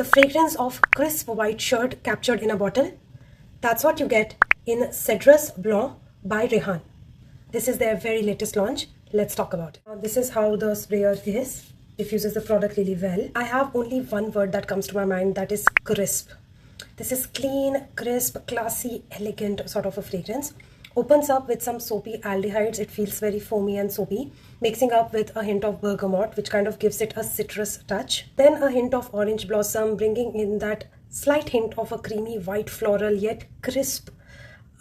The fragrance of crisp white shirt captured in a bottle. That's what you get in Cedrus Blanc by Rehan. This is their very latest launch. Let's talk about it. This is how the sprayer is. Diffuses the product really well. I have only one word that comes to my mind, that is crisp. This is clean, crisp, classy, elegant sort of a fragrance. Opens up with some soapy aldehydes. It feels very foamy and soapy, mixing up with a hint of bergamot, which kind of gives it a citrus touch. Then a hint of orange blossom, bringing in that slight hint of a creamy white floral, yet crisp,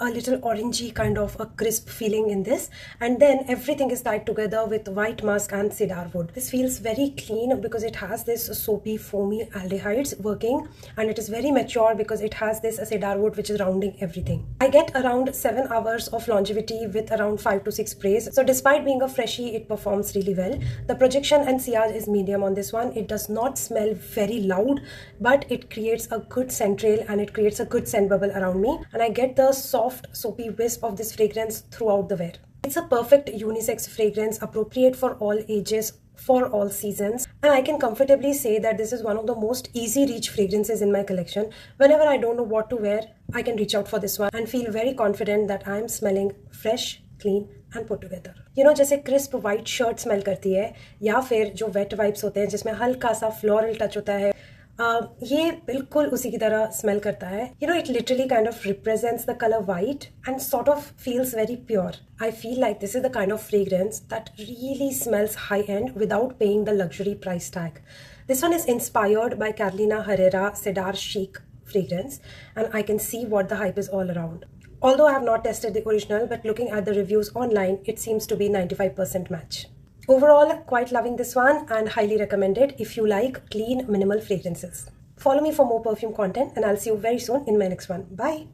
a little orangey kind of a crisp feeling in this. And then everything is tied together with white musk and cedar wood. This feels very clean because it has this soapy foamy aldehydes working, and it is very mature because it has this cedar wood which is rounding everything. I get around 7 hours of longevity with around 5 to 6 sprays. So despite being a freshie, it performs really well. The projection and sillage is medium on this one. It does not smell very loud, but it creates a good scent trail and it creates a good scent bubble around me, and I get the soft soapy wisp of this fragrance throughout the wear. It's a perfect unisex fragrance, appropriate for all ages, for all seasons, and I can comfortably say that this is one of the most easy reach fragrances in my collection. Whenever I don't know what to wear, I can reach out for this one and feel very confident that I am smelling fresh, clean and put together. You know, जैसे crisp white shirt smell करती है, या फिर जो wet vibes होते हैं जिसमें हल्का सा floral touch होता है, ये बिल्कुल उसी की तरह स्मेल करता है. You know, it literally kind of represents the color white and sort of feels very pure. I feel like this is the kind of fragrance that really smells high-end without paying the luxury price tag. This one is inspired by Carolina Herrera Cedar Chic fragrance, and I can see what the hype is all around. Although I have not tested the original, but looking at the reviews online, it seems to be 95% match. Overall, quite loving this one and highly recommended if you like clean, minimal fragrances. Follow me for more perfume content, and I'll see you very soon in my next one. Bye!